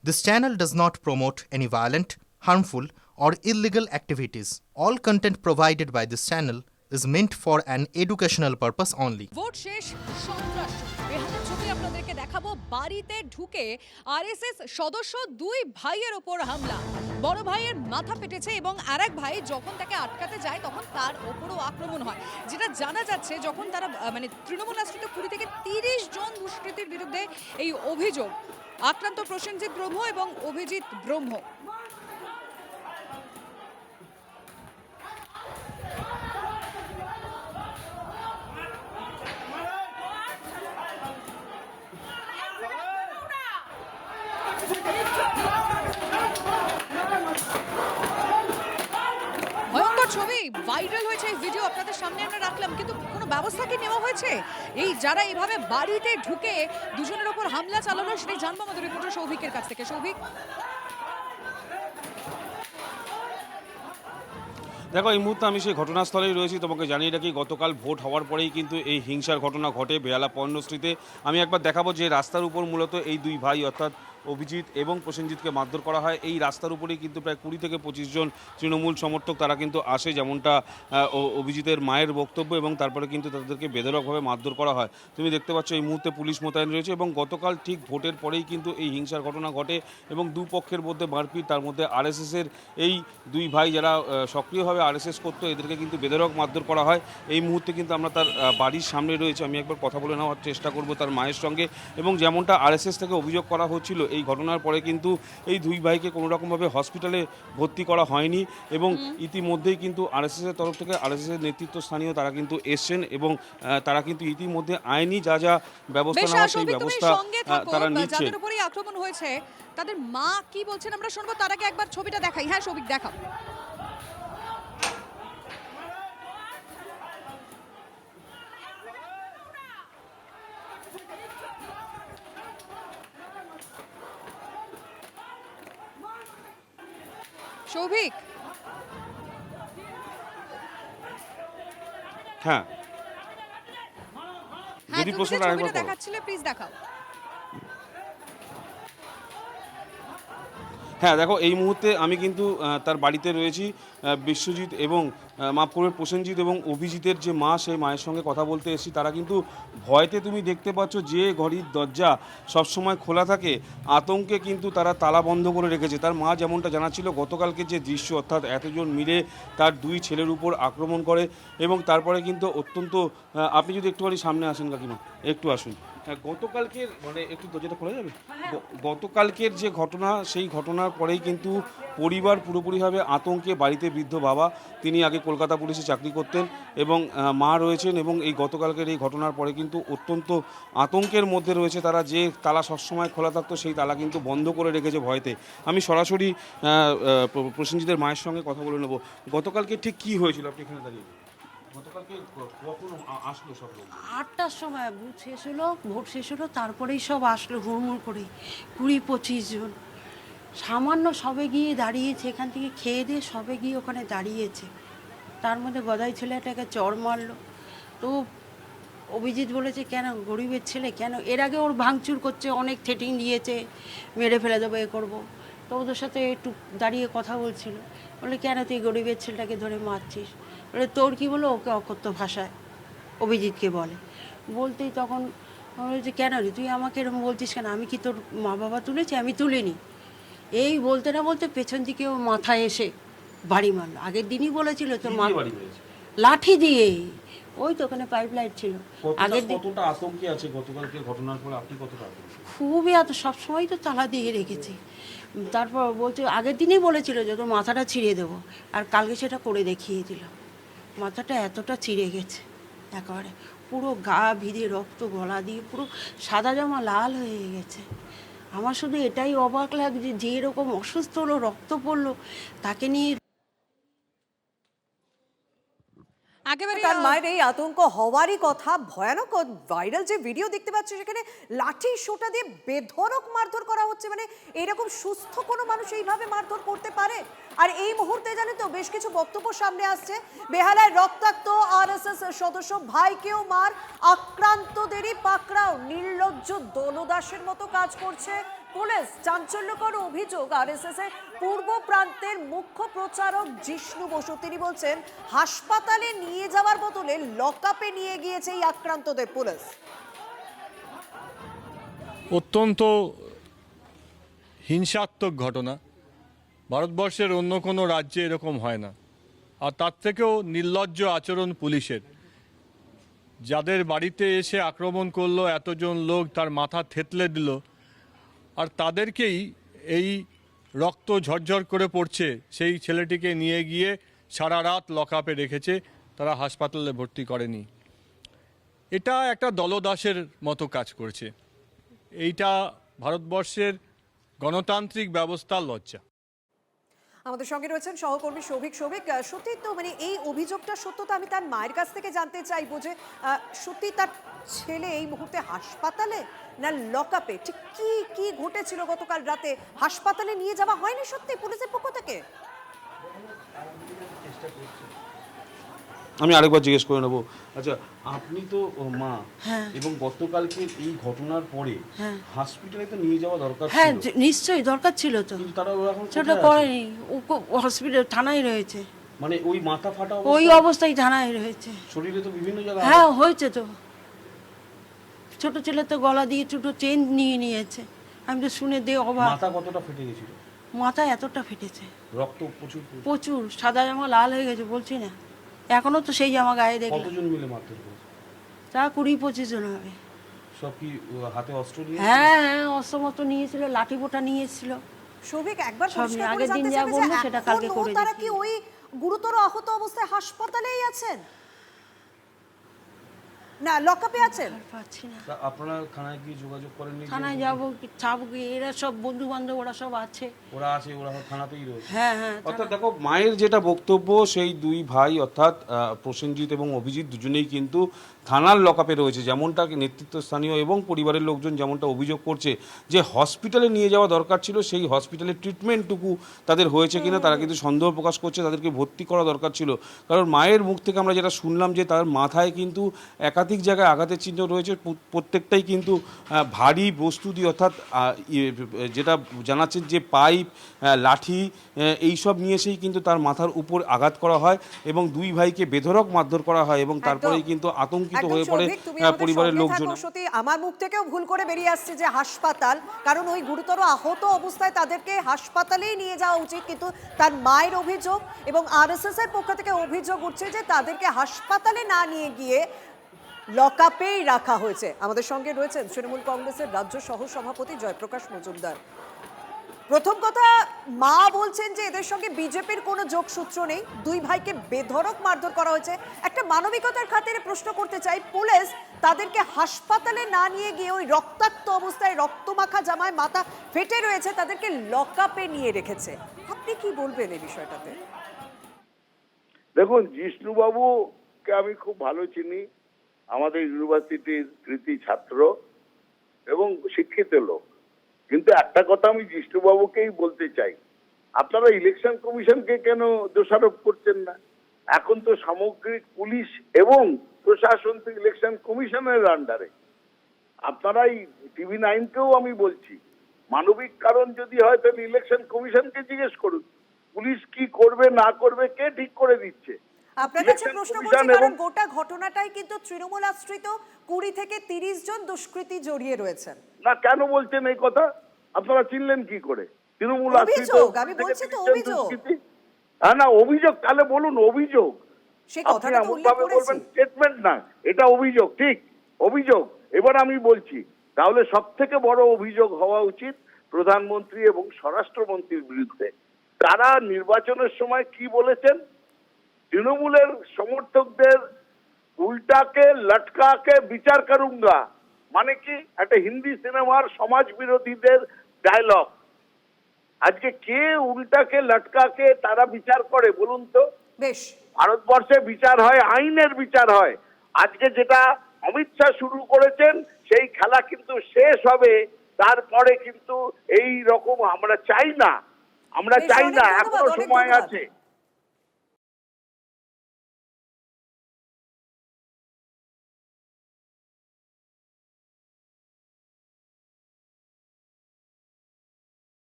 This channel does not promote any violent, harmful, or illegal activities. All content provided by this channel is meant for an educational purpose only. Vote শেষ, সন্ত্রাস বেহালার ছবি আপনাদেরকে দেখাবো। বাড়িতে ঢুকে RSS সদস্য দুই ভাইয়ের ওপর হামলা। বড় ভাইয়ের মাথা ফেটেছে এবং আরেক ভাই যখন তাকে আটকাতে যায় তখন তার ওপরও আক্রমণ হয়। যেটা জানা যাচ্ছে যখন তারা তৃণমূল আশ্রিত 20 থেকে 30 জন দুষ্কৃতীর বিরুদ্ধে এই অভিযোগ। আক্রান্ত প্রসেনজিৎ ব্রহ্ম এবং অভিজিৎ ব্রহ্ম। ভয়ঙ্কর ছবি ভাইরাল হয়েছে, এই ভিডিও আপনাদের সামনে আমরা রাখলাম, কিন্তু কোনো ব্যবস্থা কি নেওয়া হয়েছে? এই যারা এইভাবে বাড়িতে ঢুকে দুজনের ওপর হামলা চালানো, সেটাই জানবো আমাদের রিপোর্টার সৌভিকের কাছ থেকে। সৌভিক, দেখো, এই মুহূর্তে আমি সেই ঘটনাস্থলেই রয়েছি। তোমাকে জানিয়ে রাখি, গতকাল ভোট হওয়ার পরেই কিন্তু এই হিংসার ঘটনা ঘটে বেহালা পর্ণশ্রীতে। আমি একবার দেখাবো যে রাস্তার উপর মূলত এই দুই ভাই অর্থাৎ অভিজিৎ এবং প্রসেনজিৎকে মারধর করা হয়। এই রাস্তার উপরেই কিন্তু প্রায় 20 থেকে 25 জন তৃণমূল সমর্থক তারা কিন্তু আসে, যেমনটা অভিজিতের মায়ের বক্তব্য, এবং তারপরে কিন্তু তাদেরকে বেধড়কভাবে মারধর করা হয়। তুমি দেখতে পাচ্ছ এই মুহূর্তে পুলিশ মোতায়েন রয়েছে, এবং গতকাল ঠিক ভোটের পরেই কিন্তু এই হিংসার ঘটনা ঘটে এবং দুপক্ষের মধ্যে মারপিট। তার মধ্যে আরএসএসের এই দুই ভাই যারা সক্রিয়ভাবে আরএসএস করতো, এদেরকে কিন্তু বেধড়ক মারধর করা হয়। এই মুহূর্তে কিন্তু আমরা তার বাড়ির সামনে রয়েছে। আমি একবার কথা বলে নেওয়ার চেষ্টা করব তার মায়ের সঙ্গে। এবং যেমনটা আরএসএস থেকে অভিযোগ করা হচ্ছিল, এই ঘটনার পরে কিন্তু এই দুই ভাইকে কোনো রকমভাবে হসপিটালে ভর্তি করা হয়নি, এবং ইতিমধ্যেই কিন্তু আরএসএসের তরফ থেকে আরএসএসের নেতৃত্বস্থানীয় তারা কিন্তু এসছেন, এবং তারা কিন্তু ইতিমধ্যে আইনি যা যা ব্যবস্থা নেওয়া সেই ব্যবস্থা তারা নিচ্ছে। যাদের উপরই আক্রমণ হয়েছে তাদের মা কি বলছেন আমরা শুনবো। তার আগে একবার ছবিটা দেখাই। হ্যাঁ সৌভিক, দেখাও। সৌভিক, হ্যাঁ, যদি প্রশ্নটা আরেকবার করো। দেখাচ্ছিলে, প্লিজ দেখাও। হ্যাঁ, দেখো, এই মুহূর্তে আমি কিন্তু তার বাড়িতে রয়েছি। বিশ্বজিৎ এবং মাফ করবে প্রসেনজিৎ এবং অভিজিতের যে মা, সেই মায়ের সঙ্গে কথা বলতে এসেছি। তারা কিন্তু ভয়তে, তুমি দেখতে পাচ্ছ যে ঘড়ির দরজা সবসময় খোলা থাকে, আতঙ্কে কিন্তু তারা তালা বন্ধ করে রেখেছে। তার মা যেমনটা জানাচ্ছিল, গতকালকে যে দৃশ্য, অর্থাৎ এতজন মিলে তার দুই ছেলের উপর আক্রমণ করে, এবং তারপরে কিন্তু অত্যন্ত, আপনি যদি একটুখানি সামনে আসেন কাকিমা, একটু আসুন। গতকালকের একটু দরজাটা খোলা যাবে? গতকালকের যে ঘটনা, সেই ঘটনার পরেই কিন্তু পরিবার পুরোপুরিভাবে আতঙ্কে। বাড়িতে বৃদ্ধ বাবা, তিনি আগে কলকাতা পুলিশে চাকরি করতেন, এবং মা রয়েছেন, এবং এই গতকালকের এই ঘটনার পরে কিন্তু অত্যন্ত আতঙ্কের মধ্যে রয়েছে তারা। যে তালা সবসময় খোলা থাকতো, সেই তালা কিন্তু বন্ধ করে রেখেছে ভয়তে। আমি সরাসরি প্রসেনজিতের মায়ের সঙ্গে কথা বলে নেব। গতকালকে ঠিক কী হয়েছিল, আপনি এখানে দাঁড়িয়ে? গতকালকে কখন আসলো সব লোক? 8টার সময় ভোট শেষ হলো, তারপরেই সব আসলো হুড়মুড় করে 20-25 জন। সামান্য সবে গিয়ে দাঁড়িয়েছে, এখান থেকে খেয়ে দিয়ে সবে গিয়ে ওখানে দাঁড়িয়েছে। তার মধ্যে গদাই ছেলেটাকে চড় মারলো। তো অভিজিৎ বলেছে, কেন গরিবের ছেলে, কেন? এর আগে ওর ভাঙচুর করছে, অনেক থ্রেটিং দিয়েছে, মেরে ফেলে দেবো, এ করবো। তো ওদের সাথে একটু দাঁড়িয়ে কথা বলছিল। বলে, কেন তুই গরিবের ছেলেটাকে ধরে মারছিস? বলে, তোর কী বলো? ওকে অকথ্য ভাষায় অভিজিৎকে বলে। বলতেই তখন বলছে, কেন রে তুই আমাকে এরকম বলছিস কেন? আমি কি তোর মা বাবা তুলেছি? আমি তুলিনি। এই বলতে না বলতে পেছন দিকে ও মাথায় এসে বাড়ি মারলো। আগের দিনই বলেছিল তোর মা, লাঠি দিয়ে। ওই তো ওখানে পাইপ লাইট ছিল। আগের দিন কতটা আতঙ্কে আছে গতকালকে ঘটনার পরে, আপনি কতটা আতঙ্কে? খুবই সবসময় তো তালা দিয়ে রেখেছি। তারপর বলছে, আগের দিনই বলেছিল যে তোর মাথাটা ছিঁড়ে দেবো, আর কালকে সেটা করে দেখিয়ে দিল। মাথাটা এতটা চিড়ে গেছে, একেবারে পুরো গা ভিজে রক্ত, গলা দিয়ে পুরো সাদা জামা লাল হয়ে গেছে। আমার শুধু এটাই অবাক লাগছে, যে এরকম অসুস্থ হলো, রক্ত পড়লো, তাকে নিয়ে একেবারে তার মায়ের এই আতঙ্ক হওয়ারই কথা। ভয়ানক ভাইরাল যে ভিডিও দেখতে পাচ্ছি, সেখানে লাঠি সোটা দিয়ে বেধড়ক মারধর করা হচ্ছে। এরকম সুস্থ কোনো মানুষ এইভাবে মারধর করতে পারে? আর এই মুহূর্তে জানেন তো, বেশ কিছু বক্তব্য সামনে আসছে। বেহালায় রক্তাক্ত আরএসএস সদস্য ভাইকেও মার, আক্রান্তদেরই পাকড়াও। নির্লজ্জ দলদাসের মতো কাজ করছে পুলিশ। চাঞ্চল্যকর অভিযোগ আরএসএস এর পূর্ব প্রান্তের মুখ্য প্রচারক জিষ্ণু বসু। তিনি বলছেন হাসপাতালে নিয়ে যাওয়ার বদলে লকআপে নিয়ে গিয়েছে এই আক্রান্তদের পুলিশ। অত্যন্ত হিংসাত্মক ঘটনা। ভারতবর্ষের অন্য কোনো রাজ্যে এরকম হয় না। আর তার থেকেও নির্লজ্জ আচরণ পুলিশের। যাদের বাড়িতে এসে আক্রমণ করলো, এতজন লোক তার মাথা থেতলে দিল, আর তাদেরকেই এই রক্ত ঝরঝর করে পড়ছে সেই ছেলেটিকে নিয়ে গিয়ে সারা রাত লকআপে রেখেছে, তারা হাসপাতালে ভর্তি করেনি। এটা একটা দলদাসের মতো কাজ করছে। এইটা ভারতবর্ষের গণতান্ত্রিক ব্যবস্থার লজ্জা। আমাদের সঙ্গে রয়েছেন সহকর্মী সৌভিক। সত্যি তো মানে এই অভিযোগটা সত্যতা আমি তার মায়ের কাছ থেকে জানতে চাইবো যে সত্যি তার ছেলে এই মুহূর্তে হাসপাতালে না লকআপে, ঠিক কি কি ঘটেছিল গতকাল রাতে? হাসপাতালে নিয়ে যাওয়া হয়নি সত্যি পুলিশের পক্ষ থেকে? আমি আরেকবার জিজ্ঞেস করে নেবো। আচ্ছা, আপনি তো মা, হ্যাঁ। এবং গতকালকে এই ঘটনার পরে হ্যাঁ। হসপিটালে তো নিয়ে যাওয়া দরকার হ্যাঁ, ছিল, নিশ্চয়ই দরকার ছিল তো। কিন্তু তারা এখন সেটা কোথায় আছে? করেনি, ও হসপিটাল থানায় রয়েছে। মানে ওই মাথা ফাটা ওই অবস্থায়? অবস্থায় থানায় রয়েছে। শরীরে তো বিভিন্ন জায়গায় হ্যাঁ, হয়েছে তো। ছোট ছেলে তো গলা দিয়ে ছোট চেন নিয়ে নিয়েছে। আমি তো শুনে দিয়ে অবাক। মাথা কতটা ফেটে গেছিল? মাথা এতটা ফেটেছে, রক্ত প্রচুর পরিমাণে? প্রচুর। সাদা জামা লাল হয়ে গেছে, বলছি না, এখনো তো সেই জামা গায়ে দেখলাম। কতজন মিলে মারধর করেছে? তা 20-25 জন হবে। সব কি হাতে অস্ত্র নিয়ে? হ্যাঁ হ্যাঁ, অস্ত্র মতো নিয়েছিল, লাঠি বোটা নিয়েছিল। সৌভিক, একবার সব পরিষ্কার করে আগের দিন জানতে যা চাইবো বললো যে সেটা কালকে এখনো করে তারা দিচ্ছি। কি ওই গুরুতর আহত অবস্থায় হাসপাতালেই আছেন না লকআপে আছেন? আর পাচ্ছি না। তা আপনারা থানায় গিয়ে যোগাযোগ করেননি? থানায় যাবো যাবো কি, এরা সব বন্ধু বান্ধব ওরা সব আছে। ওরা আছে, ওরা থানাতেই রয়েছে। হ্যাঁ হ্যাঁ, অর্থাৎ দেখো, মায়ের যেটা বক্তব্য, সেই দুই ভাই অর্থাৎ প্রসেনজিৎ এবং অভিজিৎ দুজনেই কিন্তু থানার লকআপে রয়েছে, যেমনটা নেতৃত্বস্থানীয় এবং পরিবারের লোকজন যেমনটা অভিযোগ করছে যে হসপিটালে নিয়ে যাওয়া দরকার ছিল, সেই হসপিটালের ট্রিটমেন্টটুকু তাদের হয়েছে কিনা তারা কিন্তু সন্দেহ প্রকাশ করছে। তাদেরকে ভর্তি করা দরকার ছিল, কারণ মায়ের মুখ থেকে আমরা যেটা শুনলাম যে তার মাথায় কিন্তু একাধিক জায়গায় আঘাতের চিহ্ন রয়েছে, প্রত্যেকটাই কিন্তু ভারী বস্তু দিয়ে, অর্থাৎ যেটা জানাচ্ছেন যে পাইপ, লাঠি, এইসব নিয়ে এসেই কিন্তু তার মাথার উপর আঘাত করা হয় এবং দুই ভাইকে বেধড়ক মারধর করা হয় এবং তারপরেই কিন্তু আতঙ্কিত হয়ে পড়ে পরিবারের লোকজন। সত্যি আমার মুখ থেকেও ভুল করে বেরিয়ে আসছে যে হাসপাতাল, কারণ ওই গুরুতর আহত অবস্থায় তাদেরকে হাসপাতালেই নিয়ে যাওয়া উচিত, কিন্তু তার মায়ের অভিযোগ এবং আরএসএস এর পক্ষ থেকে অভিযোগ উঠছে যে তাদেরকে হাসপাতালে না নিয়ে গিয়ে লকআপেই রাখা হয়েছে। আমাদের সঙ্গে রয়েছেন তৃণমূল কংগ্রেসের রাজ্য সহ সভাপতি জয়প্রকাশ মজুমদার। প্রথম কথা, মা বলছেন যে এদের সঙ্গে বিজেপির কোনো যোগসূত্র নেই, দুই ভাইকে বেধড়ক মারধর করা হয়েছে। একটা মানবিকতার খাতিরে প্রশ্ন করতে চাই, পুলিশ তাদেরকে হাসপাতালে না নিয়ে গিয়ে ওই রক্তাক্ত অবস্থায়, রক্তমাখা জামায় মাথা ফেটে রয়েছে, তাদেরকে লকআপে নিয়ে রেখেছে। আপনি কি বলবেন এই বিষয়টাতে? দেখুন, জিষ্ণুবাবুকে আমি খুব ভালো চিনি, আমাদের ইউনিভার্সিটির কৃতি ছাত্র এবং শিক্ষিত লোক। কিন্তু একটা কথা আমি জিষ্ণুবাবুকেই বলতে চাই, আপনারা ইলেকশন কমিশনকে কেন দোষারোপ করছেন না? এখন তো সামগ্রিক পুলিশ এবং প্রশাসন তো ইলেকশন কমিশনের আন্ডারে। আপনারাই TV9কেও আমি বলছি, মানবিক কারণ যদি হয় তাহলে ইলেকশন কমিশনকে জিজ্ঞেস করুন। পুলিশ কি করবে না করবে কে ঠিক করে দিচ্ছে? আপনার কাছে প্রশ্ন করছি, কারণ গোটা ঘটনাটাই কিন্তু তৃণমূল আশ্রিত 20 থেকে 30 জন দুষ্কৃতী জড়িয়ে রয়েছেন। না, কেন বলছেন এই কথা? আপনারা চিনলেন কি করে? তৃণমূল আশ্রিত অভিযোগ, আমি বলছি তো অভিযোগ। হ্যাঁ, না অভিযোগ, তাহলে বলুন অভিযোগ। সেই আপনি কথাটা তো উল্লেখ এমনভাবে করেছি। বলবেন স্টেটমেন্ট না, এটা অভিযোগ, ঠিক অভিযোগ। এবার আমি বলছি, তাহলে সব থেকে বড় অভিযোগ হওয়া উচিত প্রধানমন্ত্রী এবং স্বরাষ্ট্রমন্ত্রীর বিরুদ্ধে। তারা নির্বাচনের সময় কি বলেছেন? তৃণমূলের সমর্থকদের উল্টাকে লটকাকে বিচার করুঙ্গা, মানে কি? একটা হিন্দি সিনেমার সমাজ বিরোধীদের ডায়লগ। আজকে কে উল্টাকে লটকাকে তারা বিচার করে বলুন তো? বেশ, ভারতবর্ষে বিচার হয়, আইনের বিচার হয়। আজকে যেটা অমিত শাহ শুরু করেছেন, সেই খেলা কিন্তু শেষ হবে। তারপরে কিন্তু এই রকম আমরা চাই না, বেশ, অনেক ধন্যবাদ, এখনো অনেক সময় ধন্যবাদ। আছে।